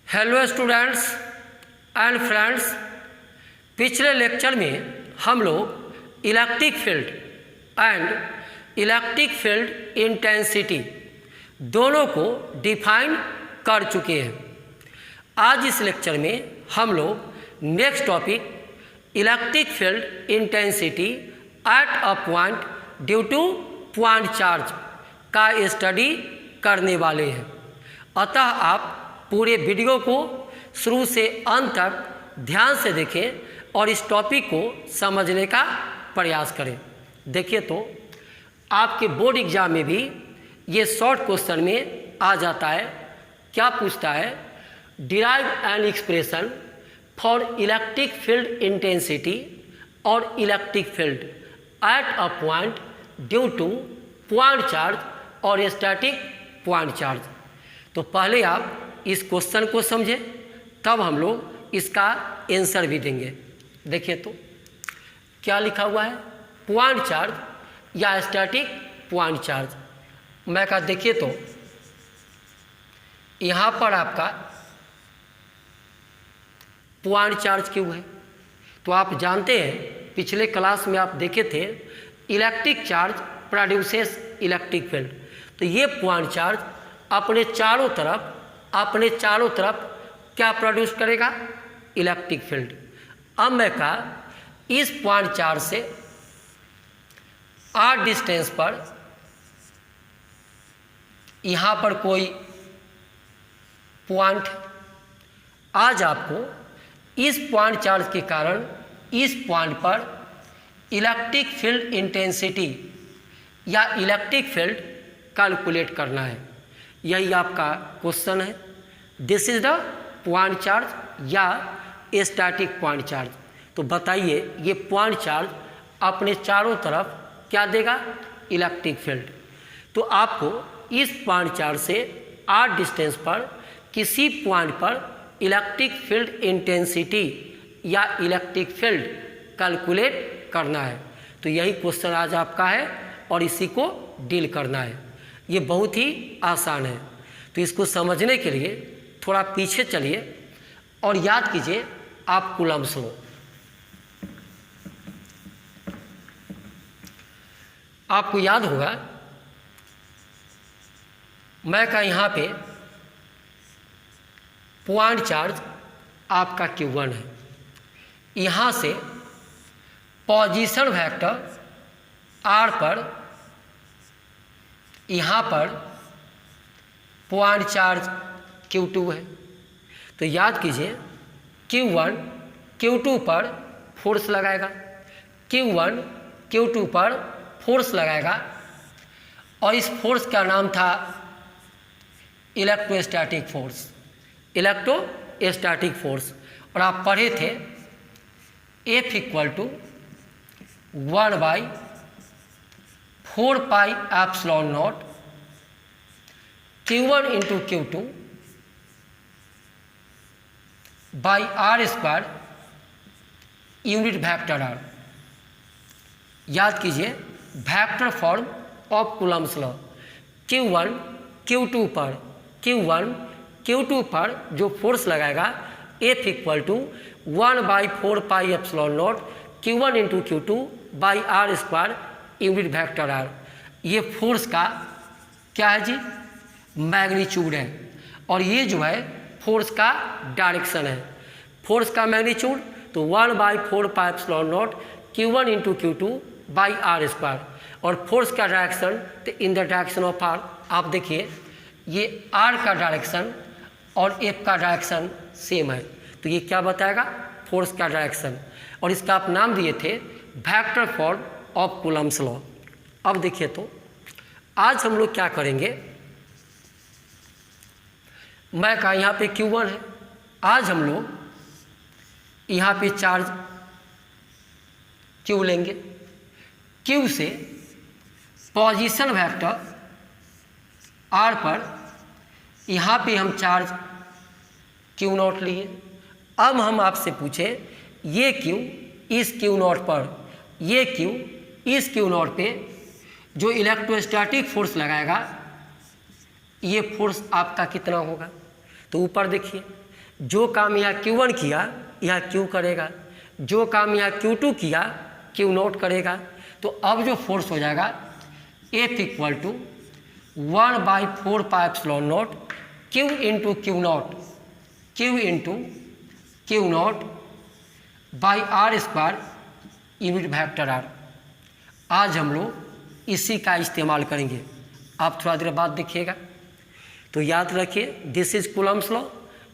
Hello students and friends, पिछले lecture में हम लोग electric field and electric field intensity दोनों को डिफाइन कर चुके हैं। आज इस लेक्चर में हम लोग next topic electric field intensity at a point due to point charge का स्टडी करने वाले हैं। अतः आप पूरे वीडियो को शुरू से अंत तक ध्यान से देखें और इस टॉपिक को समझने का प्रयास करें। देखिए तो आपके बोर्ड एग्जाम में भी ये शॉर्ट क्वेश्चन में आ जाता है। क्या पूछता है? Derive an expression for electric field intensity और electric field at a point due to point charge और स्टैटिक पॉइंट चार्ज। तो पहले आप इस क्वेश्चन को समझें, तब हम लोग इसका आंसर भी देंगे। देखिए तो क्या लिखा हुआ है, पॉइंट चार्ज या स्टैटिक पॉइंट चार्ज। मैं कहा देखिए तो यहाँ पर आपका पॉइंट चार्ज क्यों है? तो आप जानते हैं पिछले क्लास में आप देखे थे electric charge produces electric field. तो ये पॉइंट चार्ज अपने चारों तरफ क्या प्रोड्यूस करेगा? Electric field. अब मैं कहा इस पॉइंट चार्ज से आर डिस्टेंस पर यहाँ पर कोई पॉइंट, आज आपको इस पॉइंट चार्ज के कारण इस पॉइंट पर इलेक्ट्रिक फील्ड इंटेंसिटी या इलेक्ट्रिक फील्ड कैलकुलेट करना है। यही आपका क्वेश्चन है। This is the point charge या स्टैटिक पॉइंट चार्ज। तो बताइए ये पॉइंट चार्ज अपने चारों तरफ क्या देगा? Electric field. तो आपको इस पॉइंट चार्ज से आर डिस्टेंस पर किसी पॉइंट पर इलेक्ट्रिक फील्ड इंटेंसिटी या इलेक्ट्रिक फील्ड कैलकुलेट करना है। तो यही क्वेश्चन आज आपका है और इसी को डील करना है। ये बहुत ही आसान है। तो इसको समझने के लिए थोड़ा पीछे चलिए और याद कीजिए आप कूलम्ब्स लॉ। आपको याद होगा मैं का यहाँ पे पॉइंट चार्ज आपका Q1 है। यहाँ से पोजीशन वेक्टर R पर यहाँ पर पॉइंट चार्ज Q2 है। तो याद कीजिए Q1 Q2 पर फोर्स लगाएगा, Q1 Q2 पर फोर्स लगाएगा और इस फोर्स का नाम था इलेक्ट्रोस्टैटिक फोर्स, इलेक्ट्रोस्टैटिक फोर्स। और आप पढ़े थे F = 1/4πε0 Q1 × Q2 r² unit vector R। याद कीजिए vector form of Coulomb's law. Q1 Q2 पर जो फोर्स लगाएगा F = 1/4πε0 Q1 × Q2 r² unit vector R। ये फोर्स का क्या है जी? मैग्नीट्यूड है। और ये जो है फोर्स का डायरेक्शन है। फोर्स का मैग्नीट्यूड तो 1/4πε0 Q1 × Q2 r²। और फोर्स का डायरेक्शन तो in the direction of R। आप देखिए ये R का डायरेक्शन और F का डायरेक्शन सेम है। तो ये क्या बताएगा? फोर्स का डायरेक्शन। और इसका आप नाम दिए थे vector form of Coulomb's law. अब देखिए तो आज हम लोग क्या करेंगे, मैं कहा यहाँ पे Q1 है। आज हम लोग यहाँ पे चार्ज Q लेंगे। Q से पोजीशन वेक्टर R पर यहाँ पे हम चार्ज Q0 लिए। अब हम आपसे पूछे ये Q इस Q0 पर, ये Q इस Q0 पे जो इलेक्ट्रोस्टैटिक फोर्स लगाएगा ये फोर्स आपका कितना होगा? तो ऊपर देखिए जो काम यहाँ Q1 किया यहाँ Q करेगा, जो काम यहाँ Q2 किया Q नोट करेगा। तो अब जो फोर्स हो जाएगा F equal to 1/4 pi epsilon naught Q into Q naught, Q into Q not by R square unit vector R। आज हम लोग इसी का इस्तेमाल करेंगे, आप थोड़ा देर बाद देखिएगा। तो याद रखिए दिस इज कूलम्स लॉ।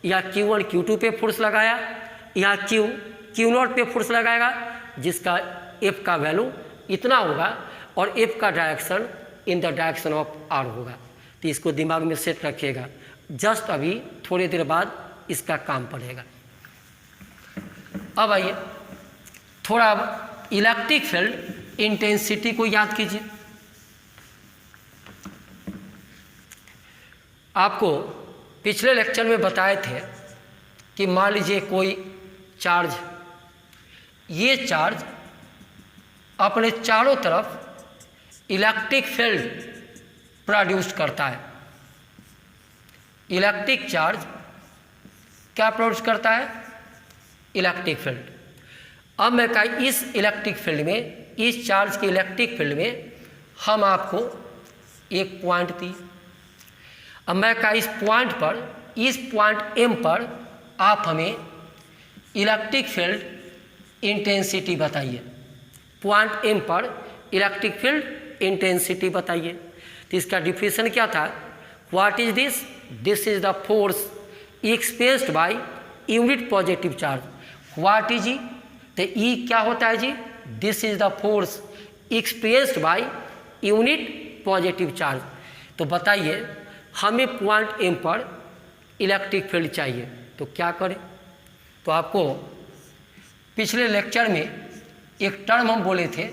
या Q1 Q2 पे फोर्स लगाया, यहाँ Q नॉट पे फोर्स लगाएगा, जिसका F का वैल्यू इतना होगा और F का direction in the direction of R होगा। तो इसको दिमाग में सेट रखिएगा, जस्ट अभी थोड़ी देर बाद इसका काम पड़ेगा। अब आइए थोड़ा इलेक्ट्रिक फील्ड इंटेंसिटी को याद कीजिए। आपको पिछले लेक्चर में बताए थे कि मान लीजिए कोई चार्ज, ये चार्ज अपने चारों तरफ इलेक्ट्रिक फील्ड प्रोड्यूस करता है। इलेक्ट्रिक चार्ज क्या प्रोड्यूस करता है? Electric field. अब मैं कहा इस इलेक्ट्रिक फील्ड में, इस चार्ज के इलेक्ट्रिक फील्ड में हम आपको एक पॉइंट दिए। अब मैं कहा इस पॉइंट पर, इस पॉइंट M पर आप हमें इलेक्ट्रिक फील्ड इंटेंसिटी बताइए। पॉइंट M पर इलेक्ट्रिक फील्ड इंटेंसिटी बताइए। तो इसका डिफिनेशन क्या था? What is this? This is the force expensed by unit positive charge. What is E? तो ई क्या होता है जी? This is the force expensed by unit positive charge. तो बताइए हमें पॉइंट M पर इलेक्ट्रिक फील्ड चाहिए, तो क्या करें? तो आपको पिछले लेक्चर में एक टर्म हम बोले थे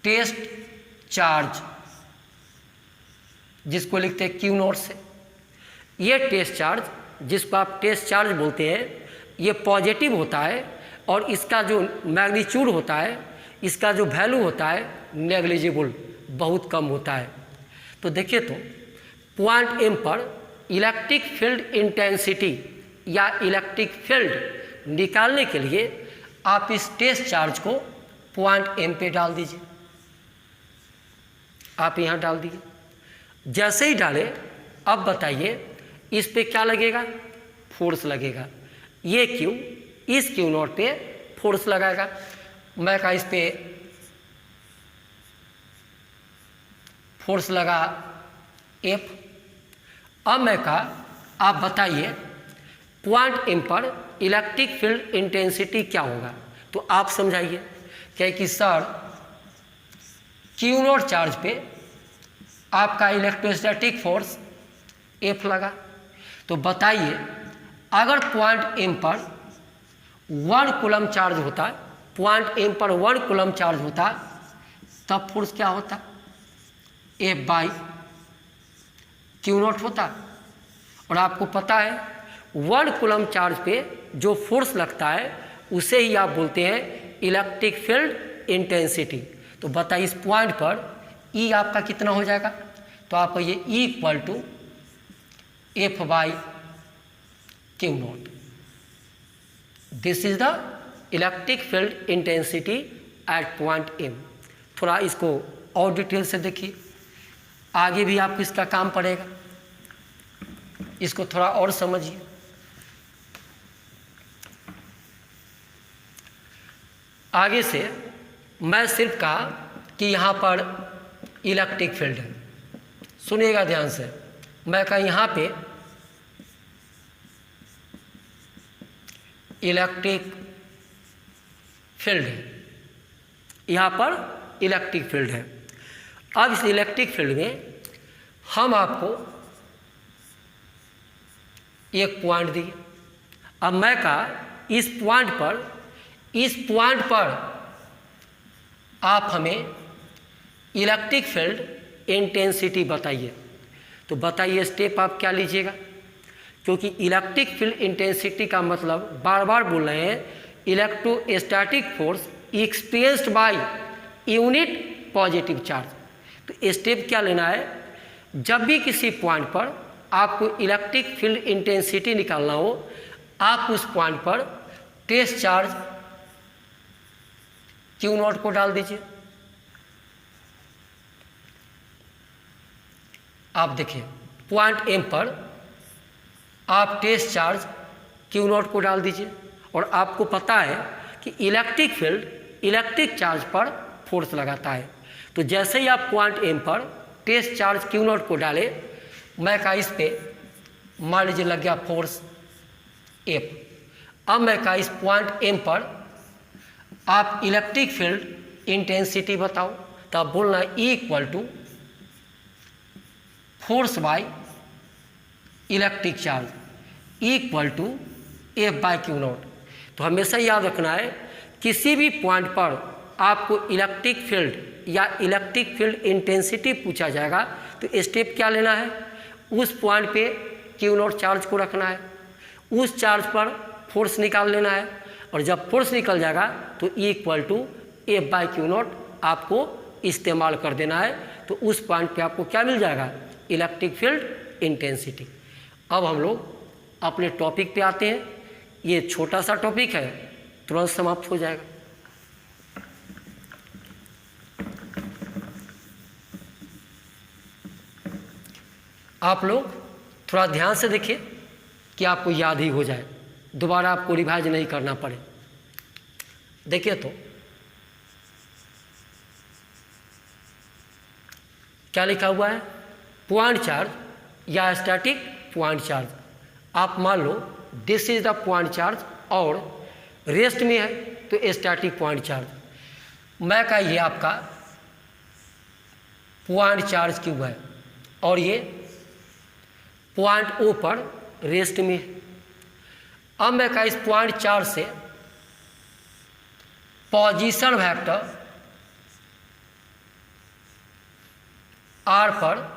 टेस्ट चार्ज, जिसको लिखते हैं Q नॉट से। ये टेस्ट चार्ज, जिसको आप टेस्ट चार्ज बोलते हैं, ये पॉजिटिव होता है और इसका जो मैग्नीट्यूड होता है, इसका जो वैल्यू होता है नेग्लिजिबल, बहुत कम होता है। तो देखिए तो पॉइंट M पर इलेक्ट्रिक फील्ड इंटेंसिटी या इलेक्ट्रिक फील्ड निकालने के लिए आप इस टेस्ट चार्ज को पॉइंट M पे डाल दीजिए। आप यहाँ डाल दीजिए। जैसे ही डालें, अब बताइए इस पे क्या लगेगा? फोर्स लगेगा। ये Q इस Q नॉट पे फोर्स लगाएगा। मैं कहा इस पे फोर्स लगा F। अब मैं कहा आप बताइए पॉइंट M पर इलेक्ट्रिक फील्ड इंटेंसिटी क्या होगा? तो आप समझाइए। क्या कि सर Q नॉट चार्ज पे आपका इलेक्ट्रोस्टैटिक फोर्स F लगा, तो बताइए अगर पॉइंट M पर 1 कूलम चार्ज होता, पॉइंट M पर 1 कूलम चार्ज होता, तब फोर्स क्या होता? F बाई Q नॉट होता। और आपको पता है 1 कूलम चार्ज पे जो फोर्स लगता है उसे ही आप बोलते हैं इलेक्ट्रिक फील्ड इंटेंसिटी। तो बताइए इस पॉइंट पर E आपका कितना हो जाएगा? तो आपको ये E equal to F by Q naught. This is the electric field intensity at point M। थोड़ा इसको और डिटेल से देखिए, आगे भी आपको इसका काम पड़ेगा, इसको थोड़ा और समझिए। आगे से मैं सिर्फ कहा कि यहाँ पर इलेक्ट्रिक फील्ड है, सुनिएगा ध्यान से। मैं कहा यहाँ पे इलेक्ट्रिक फील्ड है, यहाँ पर इलेक्ट्रिक फील्ड है। अब इस इलेक्ट्रिक फील्ड में हम आपको एक पॉइंट दिए। अब मैं कहा इस पॉइंट पर आप हमें इलेक्ट्रिक फील्ड इंटेंसिटी बताइए। तो बताइए स्टेप आप क्या लीजिएगा, क्योंकि इलेक्ट्रिक फील्ड इंटेंसिटी का मतलब बार बार बोल रहे हैं electrostatic force experienced bye unit positive charge. तो स्टेप क्या लेना है? जब भी किसी पॉइंट पर आपको इलेक्ट्रिक फील्ड इंटेंसिटी निकालना हो, आप उस पॉइंट पर टेस्ट चार्ज Q0 को डाल दीजिए। आप देखिए पॉइंट M पर आप टेस्ट चार्ज Q0 को डाल दीजिए और आपको पता है कि इलेक्ट्रिक फील्ड इलेक्ट्रिक चार्ज पर फोर्स लगाता है। तो जैसे ही आप पॉइंट M पर टेस्ट चार्ज Q0 को डाले, मैं का इस पे मान लीजिए लग गया फोर्स F। अब मैं का इस पॉइंट M पर आप इलेक्ट्रिक फील्ड इंटेंसिटी बताओ, तो आप बोलना E equal to force by electric charge equal to F by Q0। तो हमेशा याद रखना है, किसी भी पॉइंट पर आपको इलेक्ट्रिक फील्ड या इलेक्ट्रिक फील्ड इंटेंसिटी पूछा जाएगा तो स्टेप क्या लेना है, उस पॉइंट पे Q0 चार्ज को रखना है, उस चार्ज पर फोर्स निकाल लेना है, और जब फोर्स निकल जाएगा तो E equal to F by Q0 आपको इस्तेमाल कर देना है। तो उस पॉइंट पे आपको क्या मिल जाएगा, इलेक्ट्रिक फील्ड इंटेंसिटी। अब हम लोग अपने टॉपिक पे आते हैं। ये छोटा सा टॉपिक है, तुरंत समाप्त हो जाएगा। आप लोग थोड़ा ध्यान से देखिए कि आपको याद ही हो जाए, दोबारा आपको रिवाइज नहीं करना पड़े। देखिए तो क्या लिखा हुआ है, पॉइंट चार्ज या स्टैटिक पॉइंट चार्ज। आप मान लो this is the point charge और रेस्ट में है तो स्टैटिक पॉइंट चार्ज। मैं का ये आपका पॉइंट चार्ज क्यों है और ये पॉइंट O पर रेस्ट में है। अब मैं का इस पॉइंट चार्ज से पोजीशन वेक्टर R पर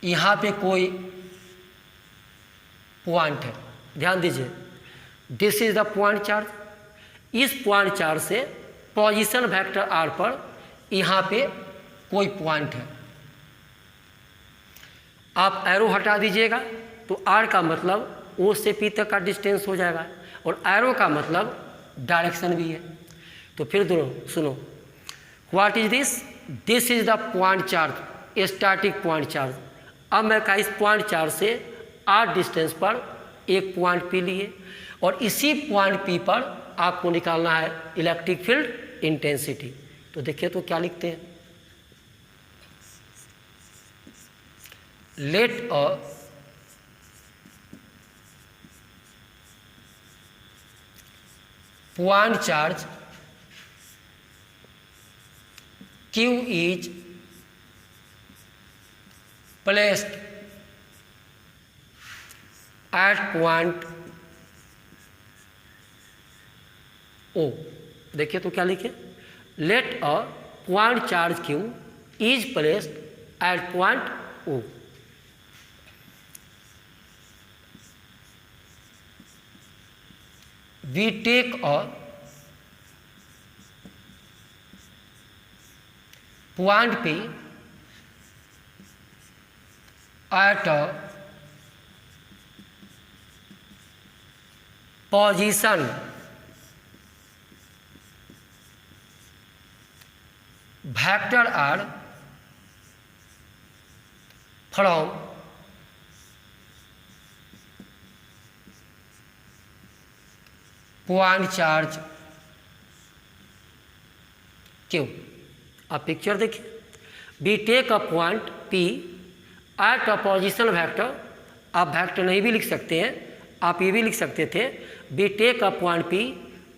यहाँ पे कोई पॉइंट है, ध्यान दीजिए, this is the point charge. इस पॉइंट चार्ज से पोजीशन वेक्टर R पर यहाँ पे कोई पॉइंट है। आप एरो हटा दीजिएगा तो R का मतलब O से P तक का डिस्टेंस हो जाएगा और एरो का मतलब डायरेक्शन भी है। तो फिर दोनों सुनो, what is this, this is the point charge, static point charge. अब मैं का इस पॉइंट चार्ज से R डिस्टेंस पर एक पॉइंट P लिए और इसी पॉइंट P पर आपको निकालना है इलेक्ट्रिक फील्ड इंटेंसिटी। तो देखिए तो क्या लिखते हैं, let a point charge Q is placed at point O। देखिए तो क्या लिखे, let a point charge Q is placed at point O। We take a point P at a position vector R from point charge Q। आप picture देखिए, we take a point P at a position vector. आप vector नहीं भी लिख सकते हैं, आप ये भी लिख सकते थे, we take a point P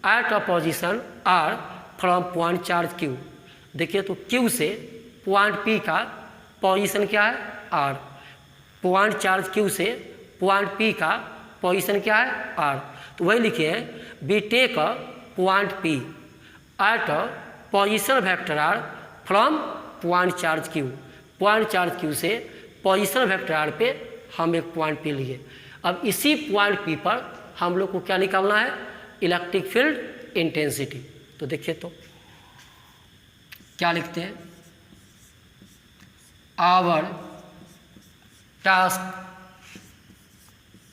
at a position R from point charge Q। देखिए तो Q से पॉइंट P का पोजीशन क्या है, R। पॉइंट चार्ज Q से पॉइंट P का पोजीशन क्या है, R। तो वही लिखे हैं, we take a point P at a position vector R from point charge Q। Point charge Q से पोजीशन वेक्टर R पे हम एक पॉइंट P लिए। अब इसी पॉइंट P पर हम लोग को क्या निकालना है, इलेक्ट्रिक फील्ड इंटेंसिटी। तो देखिए तो क्या लिखते हैं, our task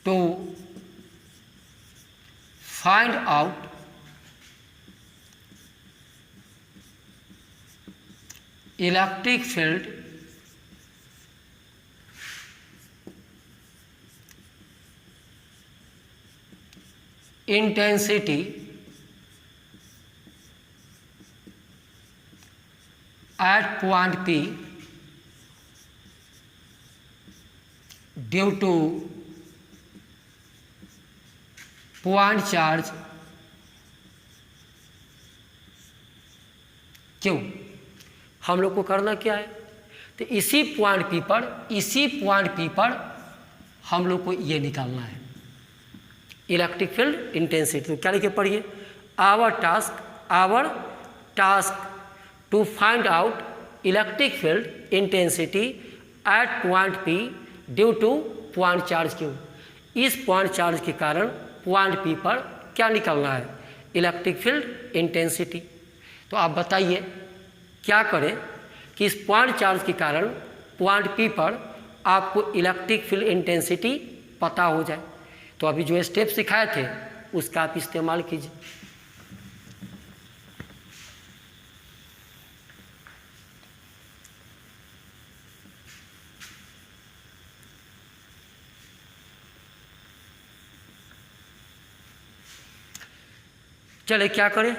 to find out electric field intensity at point P due to point charge Q। हम लोग को करना क्या है, तो इसी पॉइंट P पर हम लोग को ये निकालना है इलेक्ट्रिक फील्ड इंटेंसिटी। तो क्या लिखे पढ़िए, our task to find out electric field intensity at point P due to point charge Q। इस पॉइंट चार्ज के कारण पॉइंट P पर क्या निकालना है, इलेक्ट्रिक फील्ड इंटेंसिटी। तो आप बताइए क्या करें कि इस पॉइंट चार्ज के कारण पॉइंट P पर आपको इलेक्ट्रिक फील्ड इंटेंसिटी पता हो जाए। तो अभी जो स्टेप सिखाए थे उसका आप इस्तेमाल कीजिए। चले क्या करें,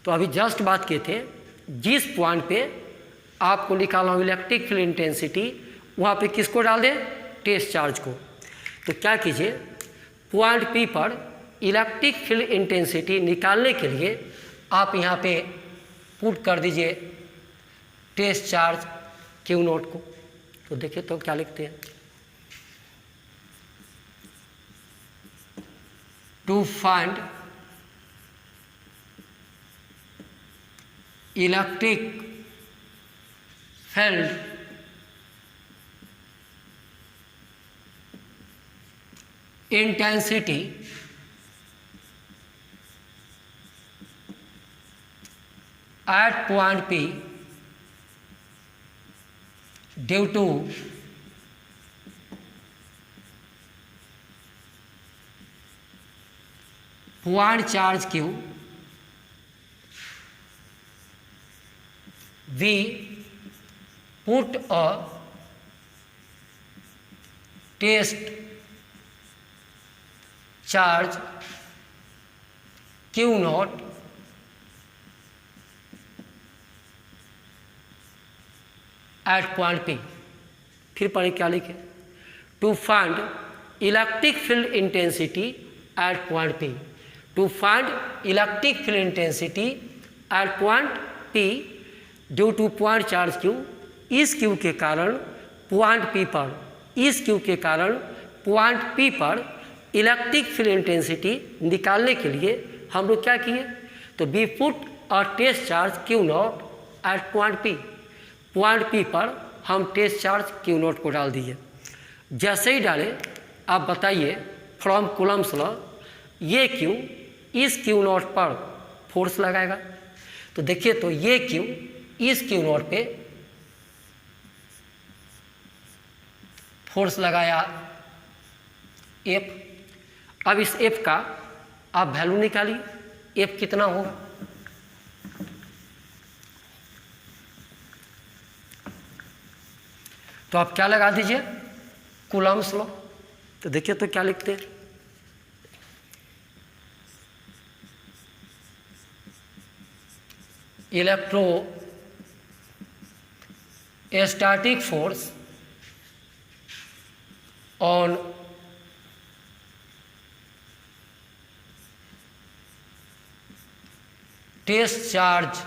तो अभी जस्ट बात किए थे जिस पॉइंट पे आपको निकालना हो इलेक्ट्रिक फील्ड इंटेंसिटी, वहाँ पे किसको डाल दें, टेस्ट चार्ज को। तो क्या कीजिए, पॉइंट P पर इलेक्ट्रिक फील्ड इंटेंसिटी निकालने के लिए आप यहाँ पे पुट कर दीजिए टेस्ट चार्ज Q0 को। तो देखिए तो क्या लिखते हैं, to find electric field intensity at point P due to point charge Q, we put a test charge Q0 at point P। फिर पढ़े क्या लिखे, to find electric field intensity at point P। To find electric field intensity at point P due to point charge Q। इस Q के कारण point P पर, इस Q के कारण पॉइंट P पर इलेक्ट्रिक फील्ड इंटेंसिटी निकालने के लिए हम लोग क्या किए, तो we put a test charge Q0 at point P। Point P पर हम टेस्ट चार्ज Q0 को डाल दिए। जैसे ही डाले आप बताइए फ्रॉम कूलम्स लॉ ये Q इस Q0 पर फोर्स लगाएगा। तो देखिए तो ये Q इस Q0 पे फोर्स लगाया F। अब इस F का आप वैल्यू निकालिए, F कितना होगा, तो आप क्या लगा दीजिए, कूलम्स लॉ। तो देखिए तो क्या लिखते हैं, electrostatic force on test charge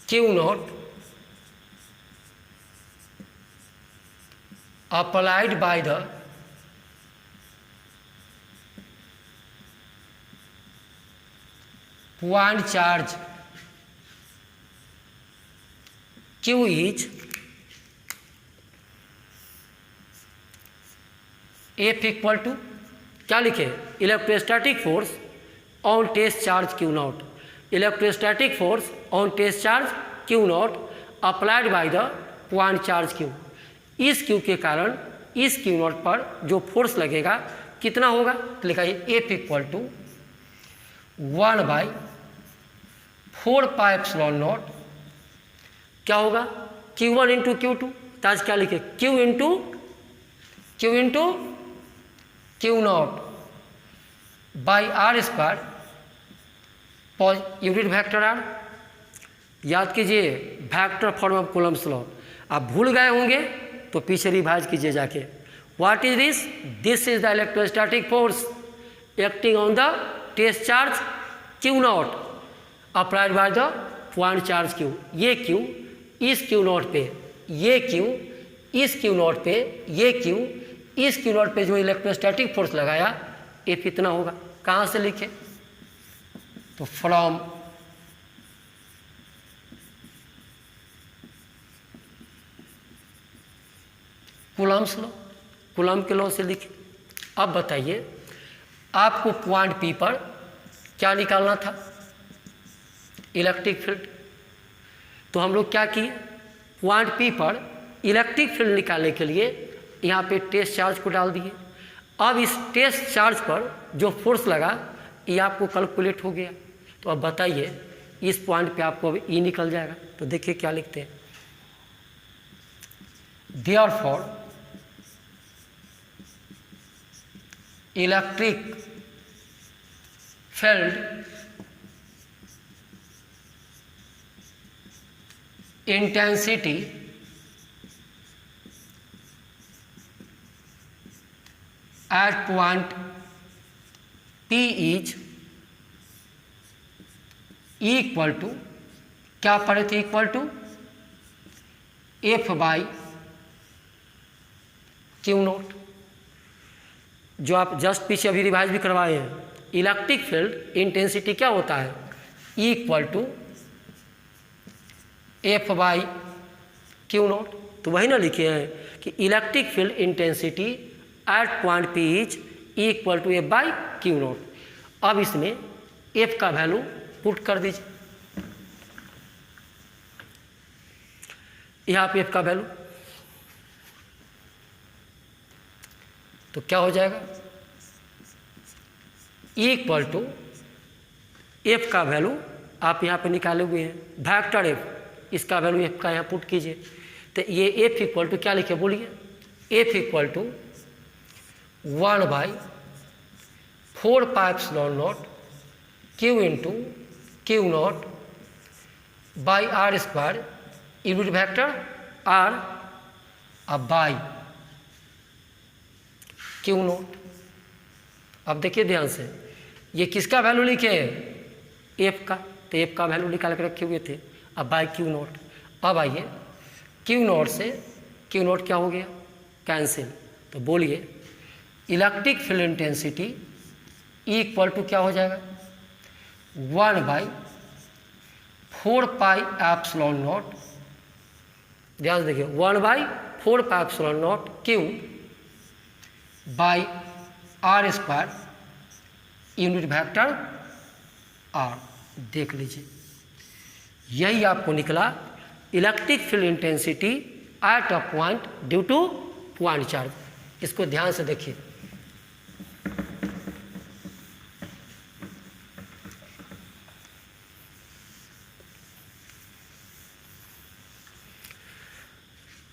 Q0 applied by the point charge Q is F equal to क्या लिखे, electrostatic force on test charge Q0। Electrostatic force on test charge Q0 applied by the point charge Q. इस Q के कारण इस Q not पर जो force लगेगा कितना होगा, तो लिखा है एफ इक्वल टू 1/4πε0 क्या होगा Q1 इंटू Q2। तो आज क्या लिखे Q into Q not by R square unit vector R. याद कीजिए vector form of Coulomb's law, आप भूल गए होंगे तो पीछे रिवाइज कीजिए जाके। What is this, this is the electrostatic force acting on the test charge Q nought applied by the point charge Q। ये Q इस Q नॉट पे, ये Q इस Q नॉट पे, ये Q इस Q नॉट पे जो इलेक्ट्रोस्टैटिक फोर्स लगाया ये कितना होगा। कहाँ से लिखे, तो फ्रॉम कूलम्ब्स लॉ, कूलम्ब के लॉ से लिखे। अब बताइए आपको पॉइंट P पर क्या निकालना था, इलेक्ट्रिक फील्ड। तो हम लोग क्या किए, पॉइंट P पर इलेक्ट्रिक फील्ड निकालने के लिए यहाँ पे टेस्ट चार्ज को डाल दिए। अब इस टेस्ट चार्ज पर जो फोर्स लगा ये आपको कैलकुलेट हो गया। तो अब बताइए इस पॉइंट पे आपको अब E निकल जाएगा। तो देखिए क्या लिखते हैं, therefore electric field intensity at point P is equal to, क्या पढ़े थे, equal to F by Q nought, जो आप जस्ट पीछे अभी रिवाइज भी करवाए हैं। इलेक्ट्रिक फील्ड इंटेंसिटी क्या होता है, equal to F by Q nought. तो वही ना लिखे हैं कि electric field intensity at point P is equal to F by Q not. अब इसमें F का वैल्यू पुट कर दीजिए, यहाँ पे F का वैल्यू, तो क्या हो जाएगा इक्वल टू F का वैल्यू आप यहाँ पे निकाले हुए हैं वेक्टर F, इसका वैल्यू F का यहाँ पुट कीजिए। तो ये F इक्वल टू क्या लिखे बोलिए, F equal to 1/4πε0 Q into Q not by R square unit vector R अब बाई Q नॉट। अब देखिए ध्यान से, ये किसका वैल्यू लिखे हैं, F का, तो F का वैल्यू निकाल के रखे हुए थे। अब बाई Q नॉट। अब आइए Q नॉट से Q नॉट क्या हो गया, कैंसिल। तो बोलिए electric field intensity equal to क्या हो जाएगा 1/4πε0, ध्यान से देखिए 1/4πε0 Q by R square unit vector R. देख लीजिए यही आपको निकला electric field intensity at a point due to point charge. इसको ध्यान से देखिए,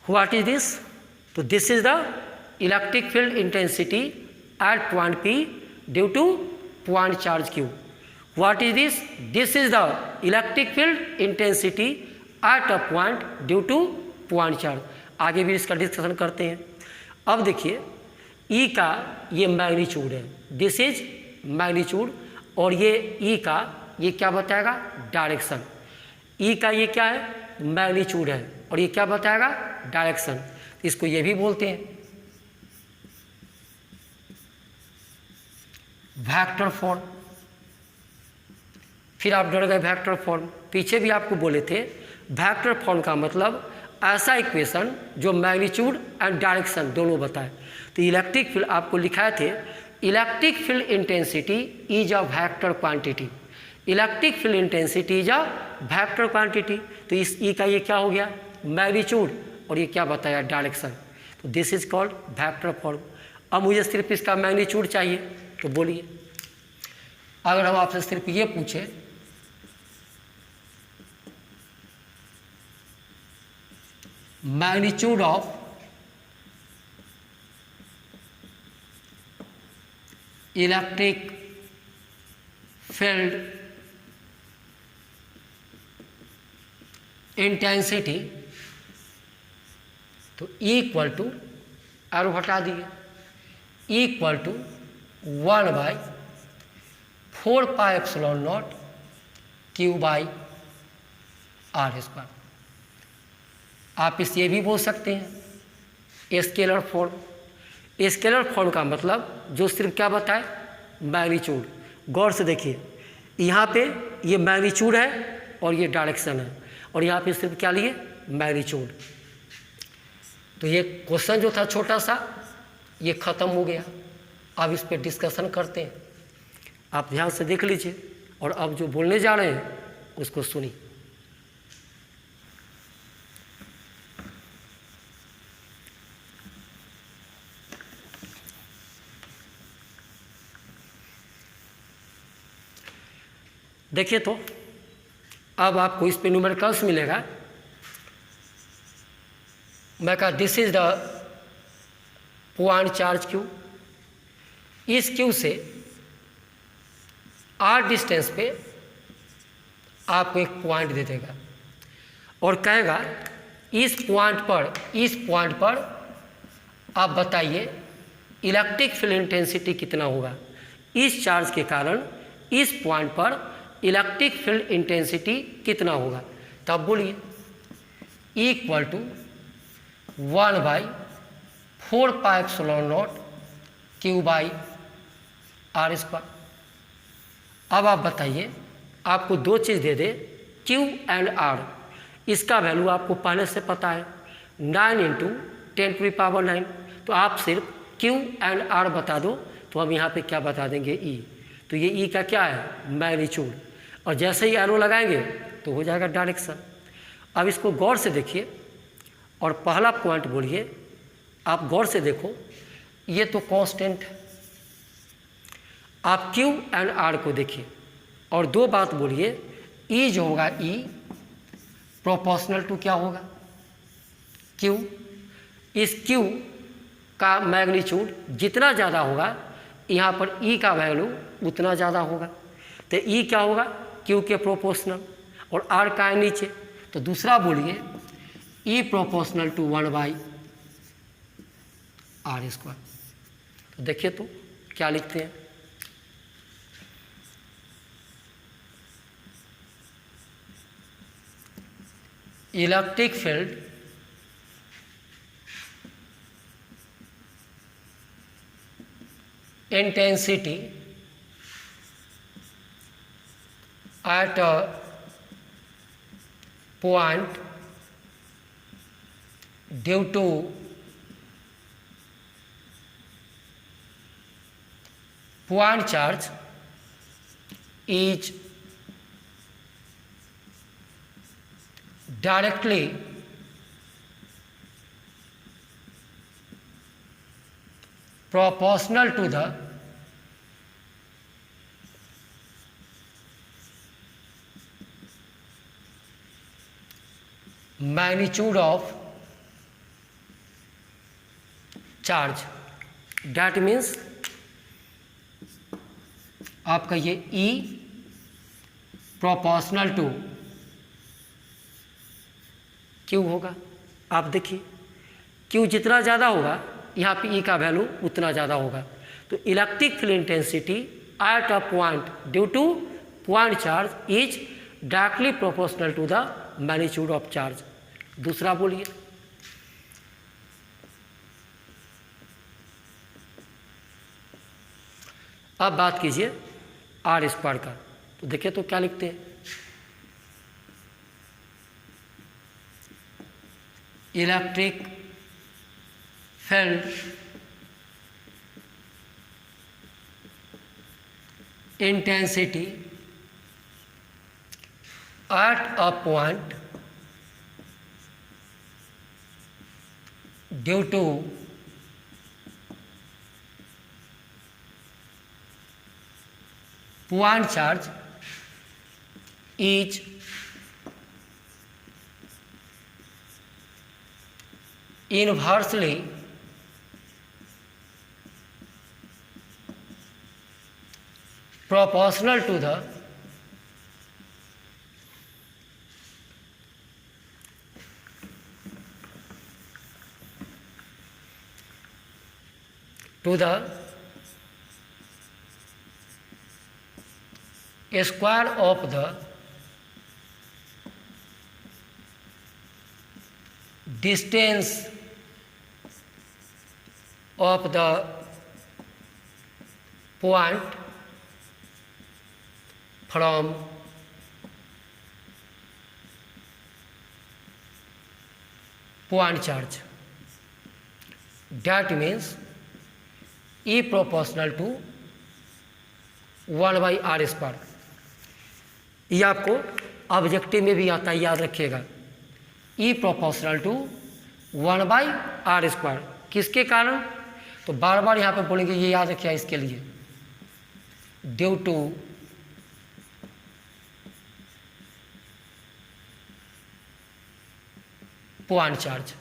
व्हाट इज दिस, तो this is the electric field intensity at point P due to point charge Q। What is this, this is the electric field intensity at a point due to point charge. आगे भी इसका discussion करते हैं। अब देखिए E का ये magnitude है, दिस इज मैग्नीट्यूड, और ये E का ये क्या बताएगा, डायरेक्शन। E का ये क्या है, मैग्नीट्यूड है, और ये क्या बताएगा, डायरेक्शन। इसको ये भी बोलते हैं वेक्टर फॉर्म। फिर आप डर गए वेक्टर फॉर्म, पीछे भी आपको बोले थे वेक्टर फॉर्म का मतलब ऐसा इक्वेशन जो मैग्नीट्यूड एंड डायरेक्शन दोनों बताए। तो इलेक्ट्रिक फील्ड आपको लिखाए थे, electric field intensity is a vector quantity, electric field intensity is a vector quantity. तो इस E का ये क्या हो गया, मैग्नीट्यूड और ये क्या बताया, डायरेक्शन। तो this is called vector form. अब मुझे सिर्फ इसका मैग्नीट्यूड चाहिए, तो बोलिए, अगर हम आपसे सिर्फ ये पूछे magnitude of electric field intensity, तो इक्वल टू, एरो हटा दिए, इक्वल टू 1/4πε0 Q/r²। आप इस ये भी बोल सकते हैं स्केलर फॉर्म। स्केलर फॉर्म का मतलब जो सिर्फ क्या बताए, मैग्नीट्यूड। गौर से देखिए, यहाँ पे ये मैग्नीट्यूड है और ये डायरेक्शन है, और यहाँ पे सिर्फ क्या लिए, मैग्नीट्यूड। तो ये क्वेश्चन जो था छोटा सा, ये ख़त्म हो गया। अब इस पे डिस्कशन करते हैं, आप ध्यान से देख लीजिए, और अब जो बोलने जा रहे हैं उसको सुनिए। देखिए, तो अब आपको इस पे न्यूमेरिकल्स मिलेगा। मैं कहा this is the point charge Q. इस क्यू से आर डिस्टेंस पे आपको एक पॉइंट दे देगा और कहेगा इस पॉइंट पर आप बताइए इलेक्ट्रिक फील्ड इंटेंसिटी कितना होगा। इस चार्ज के कारण इस पॉइंट पर इलेक्ट्रिक फील्ड इंटेंसिटी कितना होगा। तब बोलिए, इक्वल टू 1/4πε0 Q/r²। अब आप बताइए, आपको दो चीज़ दे दे, Q एंड R। इसका वैल्यू आपको पहले से पता है, 9 × 10⁻⁹। तो आप सिर्फ Q एंड R बता दो, तो हम यहाँ पे क्या बता देंगे, E। तो ये E का क्या है, मैग्नीट्यूड। और जैसे ही एरो लगाएंगे तो हो जाएगा डायरेक्शन। अब इसको गौर से देखिए और पहला पॉइंट बोलिए, आप गौर से देखो, ये तो कांस्टेंट है। आप Q एंड R को देखिए और दो बात बोलिए, E जो होगा, E प्रोपोर्शनल टू क्या होगा, Q। इस Q का मैग्नीट्यूड जितना ज़्यादा होगा, यहाँ पर E का वैल्यू उतना ज़्यादा होगा। तो E क्या होगा, Q के प्रोपोर्शनल, और R का है नीचे। तो दूसरा बोलिए, E प्रोपोर्शनल टू 1/r²। तो देखिए तो क्या लिखते हैं, electric field intensity at a point due to point charge is directly proportional to the magnitude of charge। that means आपका ये E प्रोपोर्शनल टू Q होगा। आप देखिए, Q जितना ज़्यादा होगा, यहाँ पे E का वैल्यू उतना ज़्यादा होगा। तो electric field intensity at a point due to point charge is directly proportional to the magnitude of charge. दूसरा बोलिए, अब बात कीजिए R² का। तो देखिए तो क्या लिखते हैं, electric field intensity at a point due to point charge is inversely proportional to the square of the distance of the point from point charge. That means E proportional to 1 by r square. ये आपको objective में भी आता है, याद रखिएगा. E proportional to 1 by R square. किसके कारण? तो बार बार यहाँ पे बोलेंगे, ये याद रखिए इसके लिए. Due to point charge.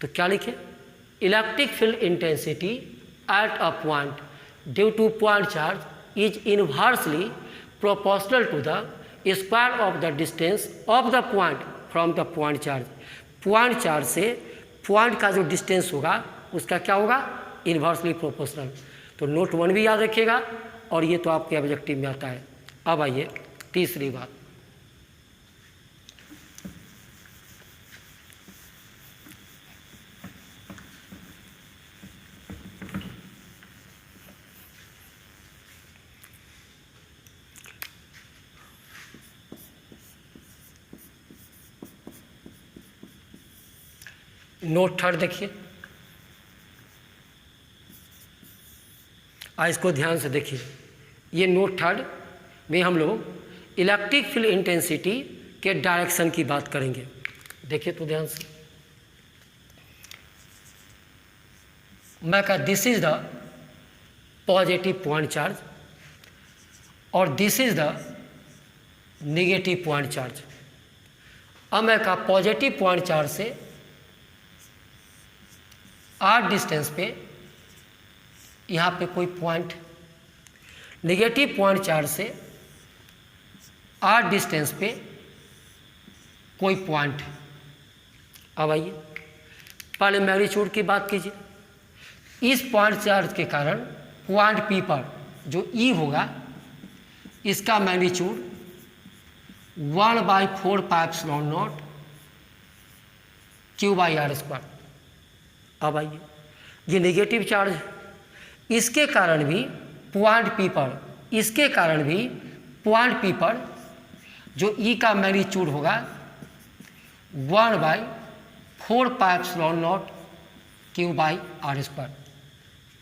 तो क्या लिखे? Electric field intensity at a point due to point charge is inversely proportional to the square of the distance of the point from the point charge. Point charge से point का जो distance होगा उसका क्या होगा? Inversely proportional. तो note 1 भी याद रखिएगा और ये तो आपके ऑब्जेक्टिव में आता है. अब आइए तीसरी बात. नोट 3 देखिए. इसको ध्यान से देखिए. ये नोट 3 में हम लोग इलेक्ट्रिक फील्ड इंटेंसिटी के डायरेक्शन की बात करेंगे. देखिए तो ध्यान से. मैं कहा this is the positive point charge और this is the negative point charge. अब मैं कहा पॉजिटिव पॉइंट चार्ज से आर डिस्टेंस पे यहाँ पे कोई पॉइंट, नेगेटिव पॉइंट चार्ज से आर डिस्टेंस पे कोई पॉइंट. अब आइए पहले मैग्नीट्यूड की बात कीजिए. इस पॉइंट चार्ज के कारण पॉइंट पी पर जो ई होगा इसका मैग्नीट्यूड 1/4πε0 Q/r². अब आइए ये नेगेटिव चार्ज, इसके कारण भी पॉइंट पी पर, इसके कारण भी पॉइंट पी पर जो ई का मैग्नीट्यूड होगा 1/4πε0 Q/r².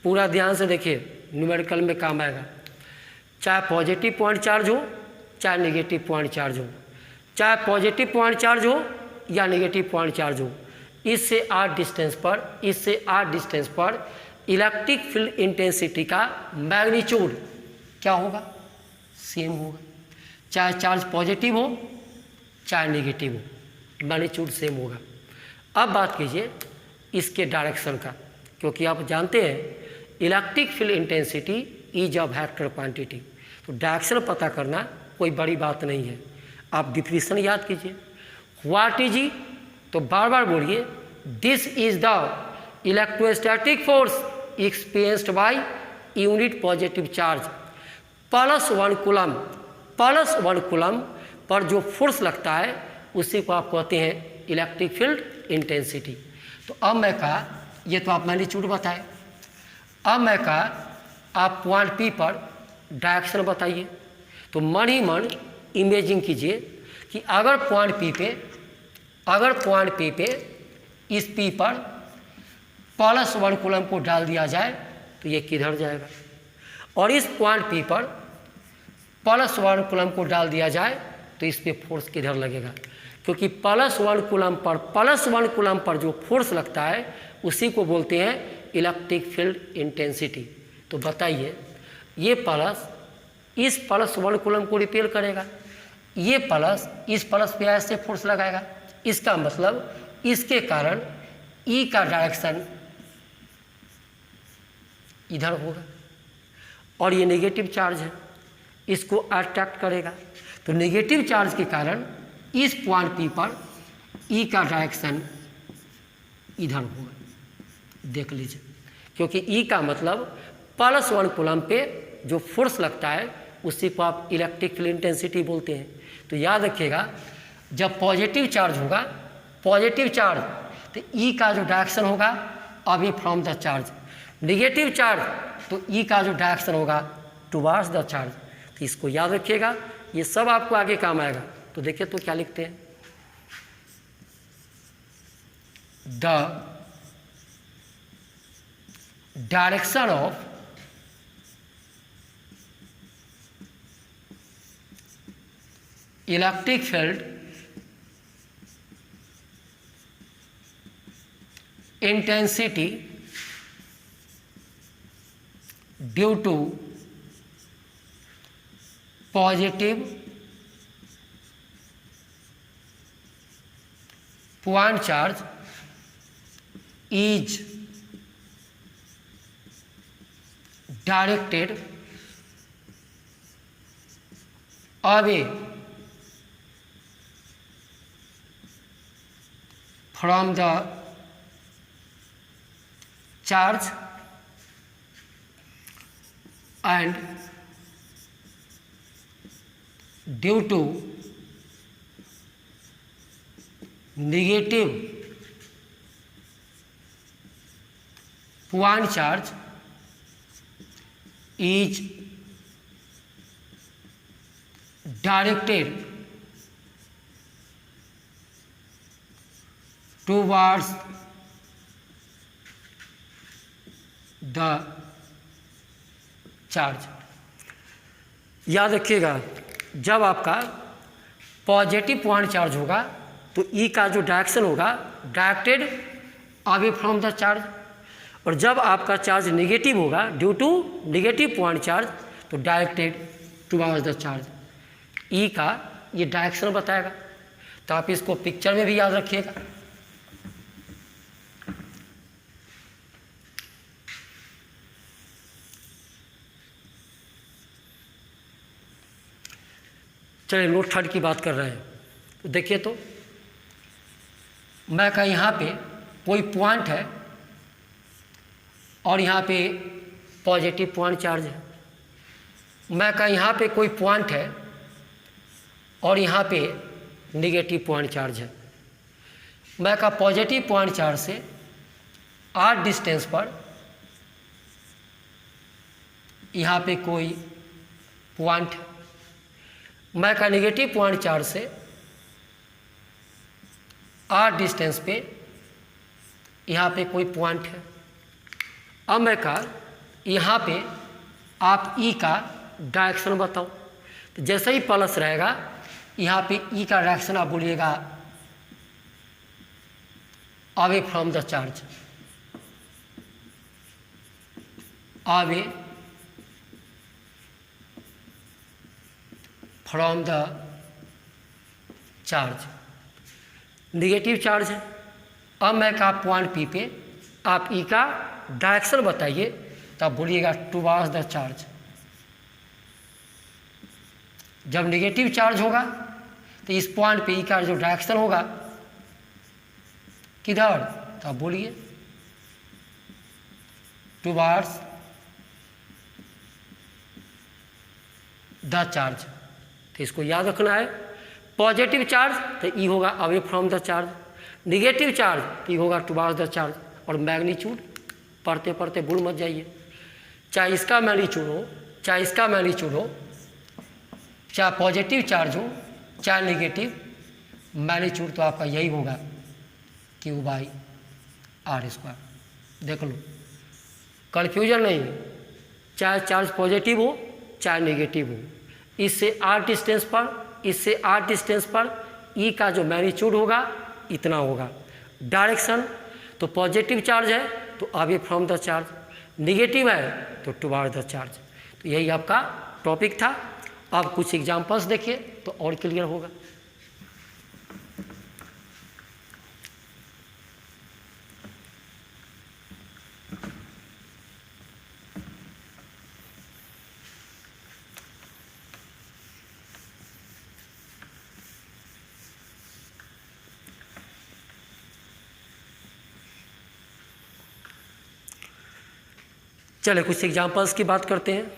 पूरा ध्यान से देखिए, न्यूमेरिकल में काम आएगा. चाहे पॉजिटिव पॉइंट चार्ज हो चाहे नेगेटिव पॉइंट चार्ज हो, चाहे पॉजिटिव पॉइंट चार्ज हो या नेगेटिव पॉइंट चार्ज हो, इससे आर डिस्टेंस पर इलेक्ट्रिक फील्ड इंटेंसिटी का मैग्नीट्यूड क्या होगा? सेम होगा. चाहे चार्ज पॉजिटिव हो चाहे नेगेटिव हो, मैग्नीट्यूड सेम होगा. अब बात कीजिए इसके डायरेक्शन का, क्योंकि आप जानते हैं electric field intensity is a vector quantity. तो डायरेक्शन पता करना कोई बड़ी बात नहीं है. आप डिफिनेशन याद कीजिए. What is E? तो बार बार बोलिए, this is the electrostatic force experienced bye unit positive charge +1 coulomb per जो फोर्स लगता है उसी को आप कहते हैं इलेक्ट्रिक फील्ड इंटेंसिटी. तो अब मैं कहा, ये तो आप मैग्नीट्यूड बताए. अब मैं कहा आप पॉइंट पी पर डायरेक्शन बताइए. तो मन ही मन इमेजिन कीजिए कि अगर पॉइंट पी पे इस पी पर +1 कूलम को डाल दिया जाए तो ये किधर जाएगा, और इस पॉइंट पी पर +1 कूलम को डाल दिया जाए तो इस पे फोर्स किधर लगेगा. क्योंकि +1 कूलम पर जो फोर्स लगता है उसी को बोलते हैं इलेक्ट्रिक फील्ड इंटेंसिटी। तो बताइए, ये प्लस इस +1 कूलम को रिपेल करेगा, ये प्लस इस प्लस पे ऐसे फोर्स लगाएगा, इसका मतलब इसके कारण ई का डायरेक्शन इधर होगा और ये नेगेटिव चार्ज है, इसको अट्रैक्ट करेगा। तो नेगेटिव चार्ज के कारण इस पॉइंट पी पर ई का डायरेक्शन इधर होगा, देख लीजिए, क्योंकि ई का मतलब +1 कूलम पे जो फोर्स लगता है उसी को आप इलेक्ट्रिक फील्ड इंटेंसिटी बोलते हैं। तो याद रखिएगा, जब पॉजिटिव चार्ज होगा, पॉजिटिव चार्ज, तो ई का जो डायरेक्शन होगा away from the charge, negative charge तो ई का जो डायरेक्शन होगा टुवार्ड्स द चार्ज। तो इसको याद रखिएगा, ये सब आपको आगे काम आएगा। तो देखिए तो क्या लिखते हैं, the direction of electric field intensity due to positive point charge is directed away from the charge and due to negative point charge is directed towards the charge। याद रखिएगा, जब आपका पॉजिटिव पॉइंट चार्ज होगा तो ई का जो direction होगा directed away from the charge, और जब आपका चार्ज नेगेटिव होगा due to negative point charge तो directed towards the charge. E का ये डायरेक्शन बताएगा, तो आप इसको पिक्चर में भी याद रखिएगा। चलिए नोट थर्ड की बात कर रहे हैं, तो देखिए तो मैं का यहाँ पे कोई पॉइंट है और यहाँ पे पॉजिटिव पॉइंट चार्ज है, मैं का यहाँ पे कोई पॉइंट है और यहाँ पे नेगेटिव पॉइंट चार्ज है। मैं का पॉजिटिव पॉइंट चार्ज से r डिस्टेंस पर यहाँ पे कोई पॉइंट है, मैं का नेगेटिव पॉइंट चार्ज से r डिस्टेंस पे यहाँ पे कोई पॉइंट है। अब मैं का यहाँ पे आप ई का डायरेक्शन बताओ, तो जैसे ही प्लस रहेगा यहाँ पे ई का डायरेक्शन आप बोलिएगा away from the charge, away from the charge, negative charge है। अब मैं का पॉइंट पी पे आप ई का डायरेक्शन बताइए, तो आप बोलिएगा टुवर्ड्स द चार्ज। जब नेगेटिव चार्ज होगा तो इस पॉइंट पे ई का जो डायरेक्शन होगा किधर, तो आप बोलिए टुवर्ड्स द चार्ज। तो इसको याद रखना है, पॉजिटिव चार्ज तो ई होगा away from the charge, negative charge तो ई होगा टुवर्ड्स द चार्ज। और मैग्नीट्यूड पढ़ते पढ़ते भूल मत जाइए, चाहे इसका मैग्नीट्यूड हो चाहे इसका मैग्नीट्यूड हो, चाहे पॉजिटिव चार्ज हो चाहे नेगेटिव, मैग्नीट्यूड तो आपका यही होगा Q/r²। देख लो, कन्फ्यूजन नहीं, चाहे चार्ज पॉजिटिव हो चाहे नेगेटिव हो, इससे r डिस्टेंस पर इससे r डिस्टेंस पर ई का जो मैग्नीट्यूड होगा इतना होगा। डायरेक्शन तो पॉजिटिव चार्ज है तो away from the charge, negative है तो टुवार्ड द चार्ज। तो यही आपका टॉपिक था। अब कुछ एग्जांपल्स देखिए तो और क्लियर होगा। चले कुछ एग्जांपल्स की बात करते हैं।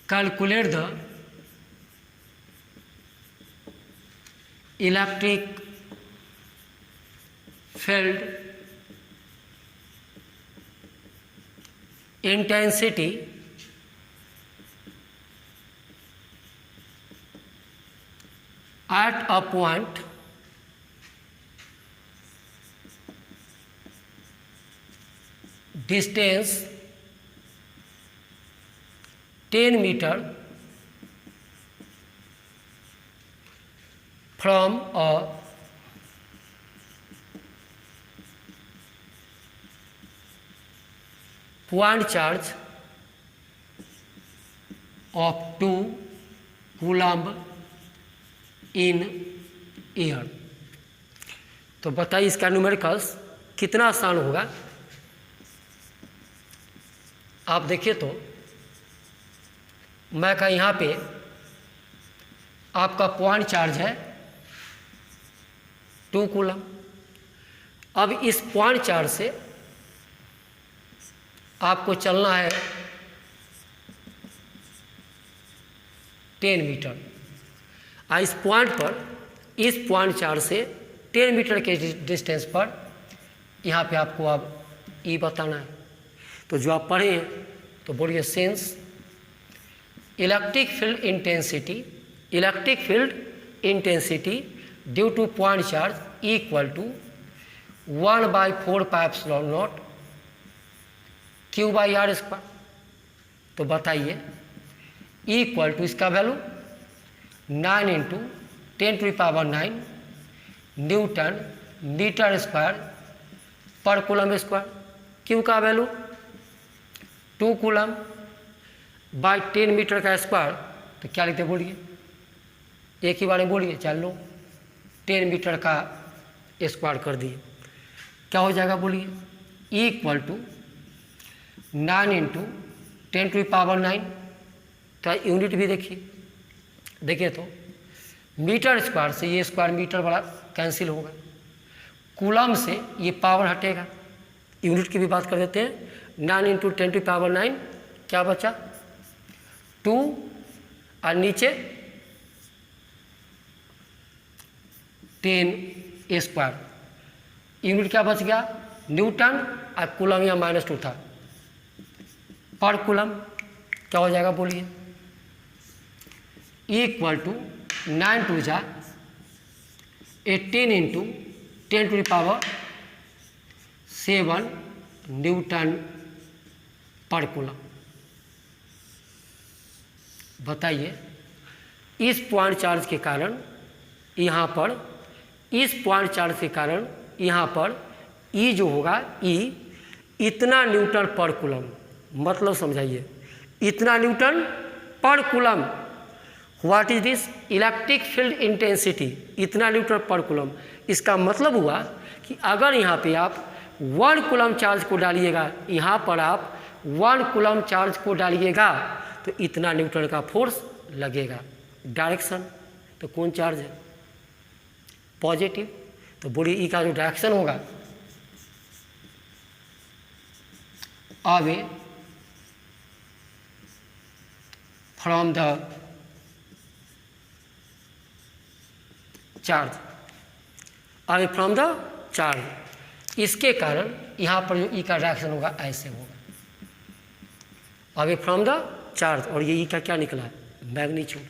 Calculate the electric field intensity at a point distance 10 meter from a point charge of 2 coulomb in year. तो बताइए इसका न्यूमेरिकल्स कितना आसान होगा। आप देखिए तो मैं का यहाँ पे आपका पॉइंट चार्ज है 2 कूलम। अब इस पॉइंट चार्ज से आपको चलना है 10 मीटर। इस पॉइंट पर, इस पॉइंट चार्ज से 10 मीटर के डिस्टेंस पर यहाँ पे आपको अब ई बताना है। तो जो आप पढ़े हैं तो बोलिए since electric field intensity due to point charge equal to 1/4πε0 Q/r²। तो बताइए इक्वल टू इसका वैल्यू 9 × 10⁹ न्यूटन मीटर स्क्वायर पर कूलम स्क्वायर। क्यू का वैल्यू 2 कूलम बाई 10 मीटर का स्क्वायर। तो क्या लिखते बोलिए, एक ही बार में बोलिए, चलो 10 मीटर का स्क्वायर कर दिए, क्या हो जाएगा बोलिए, इक्वल टू 9 × 10⁹। तो यूनिट भी देखिए तो मीटर स्क्वायर से ये स्क्वायर मीटर वाला कैंसिल होगा, कूलम से ये पावर हटेगा। यूनिट की भी बात कर देते हैं। 9 × 10⁹ क्या बचा 2 और नीचे 10 स्क्वायर। यूनिट क्या बच गया न्यूटन और कूलम या -2 था पर कूलम। क्या हो जाएगा बोलिए, इक्वल टू 9 × 2 = 18 × 10⁷ न्यूटन पर कूलम। बताइए इस पॉइंट चार्ज के कारण यहाँ पर, इस पॉइंट चार्ज के कारण यहाँ पर ई जो होगा ई इतना न्यूटन पर कूलम, मतलब समझाइए इतना न्यूटन पर coulomb. What is this electric field intensity, इतना न्यूटन पर कूलम। इसका मतलब हुआ कि अगर यहाँ पे आप 1 कूलम चार्ज को डालिएगा, यहाँ पर आप 1 कूलम चार्ज को डालिएगा तो इतना न्यूटन का फोर्स लगेगा। डायरेक्शन तो कौन चार्ज है पॉजिटिव, तो बोलिए ई का जो डायरेक्शन होगा away from the charge, away from the charge. इसके कारण यहाँ पर जो ई का डायरेक्शन होगा ऐसे होगा, अवे फ्रॉम द चार्ज। और ये ई का क्या निकला है मैग्नीट्यूड।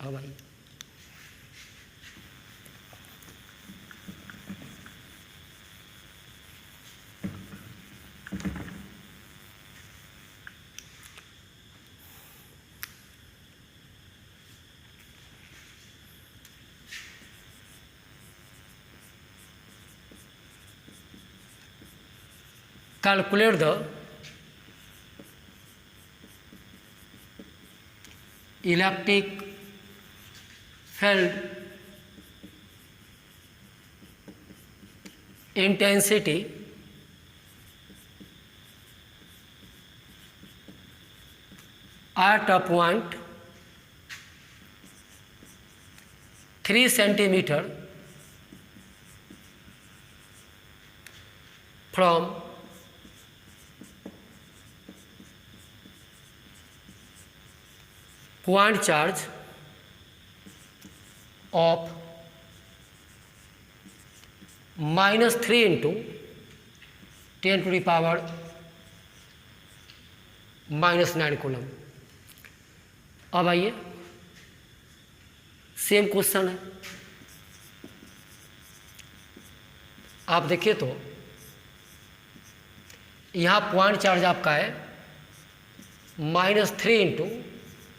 अब आइए calculate the electric field intensity at a point 3 centimeter from point charge of -3 into 10 to the power -9 coulomb. अब आइए, सेम क्वेश्चन है। आप देखिए तो यहाँ पॉइंट चार्ज आपका है -3 into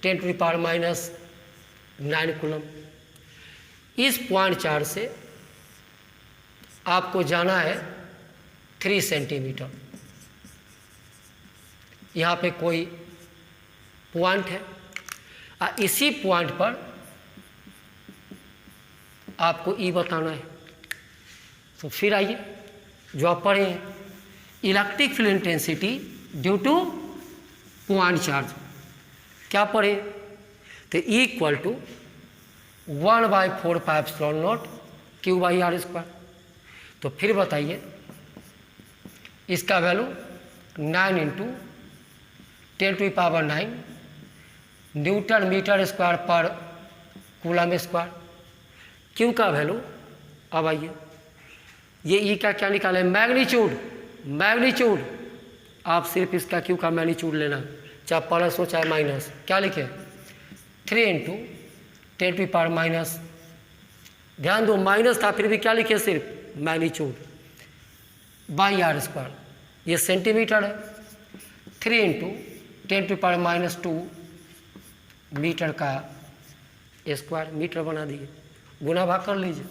10 to the power -9 coulomb. इस पॉइंट चार्ज से आपको जाना है 3 सेंटीमीटर। यहाँ पे कोई पॉइंट है, इसी पॉइंट पर आपको ई बताना है। तो फिर आइए, जो आप पढ़े हैं, electric field intensity due to point charge, क्या पढ़े? तो ई इक्वल टू 1/4πε0 Q/r²। तो फिर बताइए, इसका value 9 into 10 to the power 9 newton metre square पर कूलम स्क्वायर। क्यू का वैल्यू, अब आइए, ये ई का क्या निकाले? मैग्नीट्यूड। मैग्नीट्यूड, आप सिर्फ इसका क्यू का मैग्नीट्यूड लेना, चाहे प्लस हो चाहे माइनस। क्या लिखे? 3 into 10 to the power minus, ध्यान दो माइनस था फिर भी क्या लिखे? सिर्फ मैग्नीट्यूड /r²। ये सेंटीमीटर है। 3 into 10 to the power -2 metre का स्क्वायर, मीटर बना दिए, गुना भाग कर लीजिए।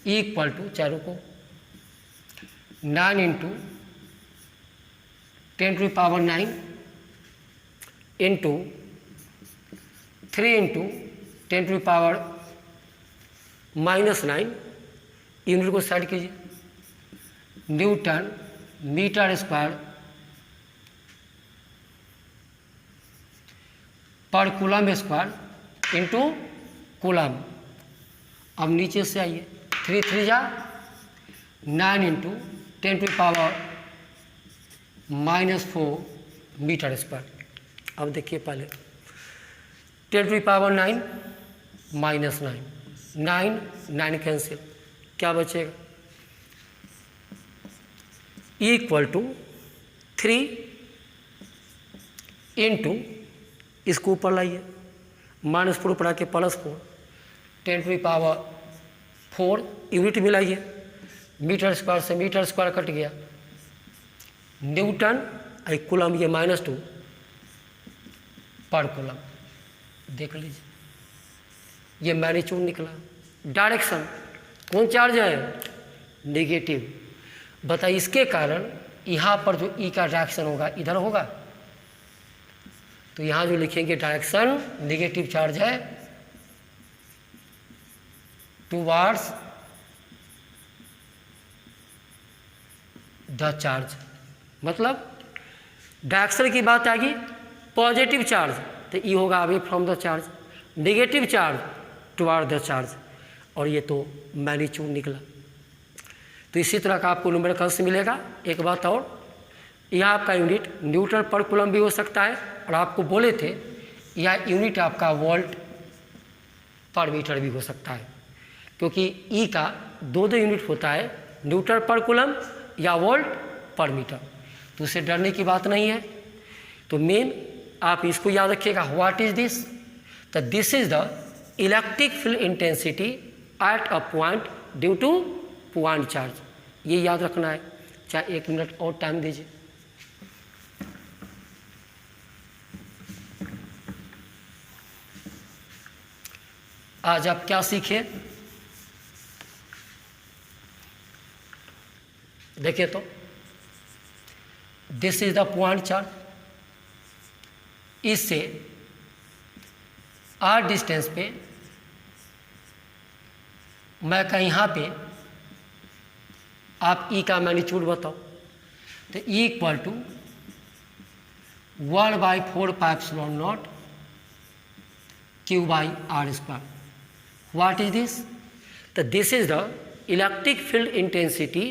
ई इक्वल टू, चारों को 9 into 10 to the power 9 into 3 into 10 to the power -9, unit को साइड कीजिए, न्यूटन मीटर स्क्वायर पर कूलम स्क्वायर इंटू कूलम। अब नीचे से आइए, 3 3 जा 9 into 10 to the power -4 metre square. अब देखिए पहले 10 टू द पावर 9 -9, 9 9 कैंसिल, क्या बचेगा? इक्वल टू 3 इंटू, इसको ऊपर लाइए, -4 ऊपर आके +4, 10 टू द पावर 4 यूनिट मिलाइए, मीटर स्क्वायर से मीटर स्क्वायर कट गया, न्यूटन कूलम, ये -2 पर कूलम। देख लीजिए, ये मैग्नीट्यूड निकला। डायरेक्शन, कौन चार्ज है? नेगेटिव। बताइए, इसके कारण यहाँ पर जो ई का डायरेक्शन होगा इधर होगा, तो यहाँ जो लिखेंगे डायरेक्शन नेगेटिव चार्ज है, टुवार्ड्स द चार्ज। मतलब डायरेक्शन की बात आ गई, पॉजिटिव चार्ज तो ई होगा away from the charge, negative charge toward the charge, और ये तो मैग्नीट्यूड निकला। तो इसी तरह का आपको न्यूमेरिकल्स मिलेगा। एक बात और, यह आपका यूनिट न्यूटन पर कूलम भी हो सकता है, और आपको बोले थे यह यूनिट आपका वोल्ट पर मीटर भी हो सकता है, क्योंकि ई का दो यूनिट होता है, न्यूटन पर कूलम या वोल्ट पर मीटर। तो उससे डरने की बात नहीं है। तो मेन आप इसको याद रखिएगा, व्हाट इज दिस? तो this is the electric field intensity at a point due to point charge. ये याद रखना है। चाहे 1 मिनट और टाइम दीजिए। आज आप क्या सीखे? देखिए तो this is the point charge, इससे आर डिस्टेंस पे मैं कहीं यहाँ पे आप ई का मैग्नीट्यूड बताओ, तो E equal to 1/4πε0 Q/r². What is this? तो this is the electric field intensity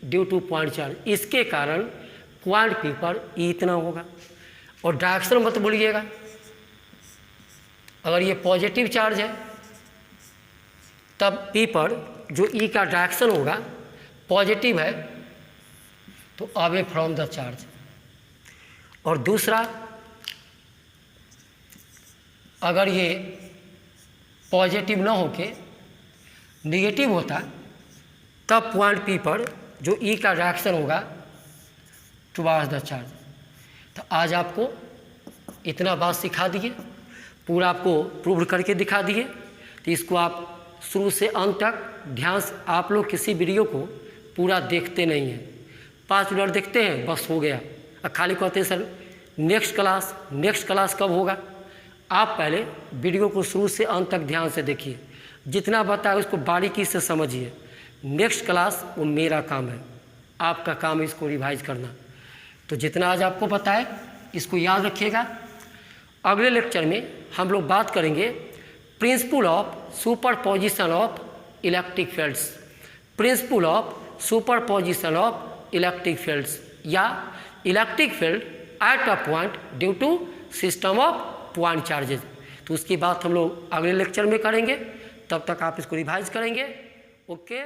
due to point charge. इसके कारण पॉइंट पी पर ई इतना होगा. और डायरेक्शन मत भूलिएगा, अगर ये पॉजिटिव चार्ज है तब पी पर जो ई का डायरेक्शन होगा पॉजिटिव है तो अवे फ्रॉम द चार्ज. और दूसरा, अगर ये पॉजिटिव ना होके निगेटिव होता तब पॉइंट पी पर जो ई का डायरेक्शन होगा टुवार्ड्स द चार्ज. तो आज आपको इतना बात सिखा दिए, पूरा आपको प्रूव करके दिखा दिए. तो इसको आप शुरू से अंत तक ध्यान से, आप लोग किसी वीडियो को पूरा देखते नहीं हैं, 5 मिनट देखते हैं बस हो गया, और खाली कहते हैं सर नेक्स्ट क्लास कब होगा. आप पहले वीडियो को शुरू से अंत तक ध्यान से देखिए, जितना बताया उसको बारीकी से समझिए. नेक्स्ट क्लास वो मेरा काम है, आपका काम है इसको रिवाइज करना. तो जितना आज आपको बताए इसको याद रखिएगा. अगले लेक्चर में हम लोग बात करेंगे principle of superposition of electric fields. Principle of superposition of electric fields या electric field at a point due to system of point charges. तो उसकी बात हम लोग अगले लेक्चर में करेंगे. तब तक आप इसको रिवाइज करेंगे. ओके.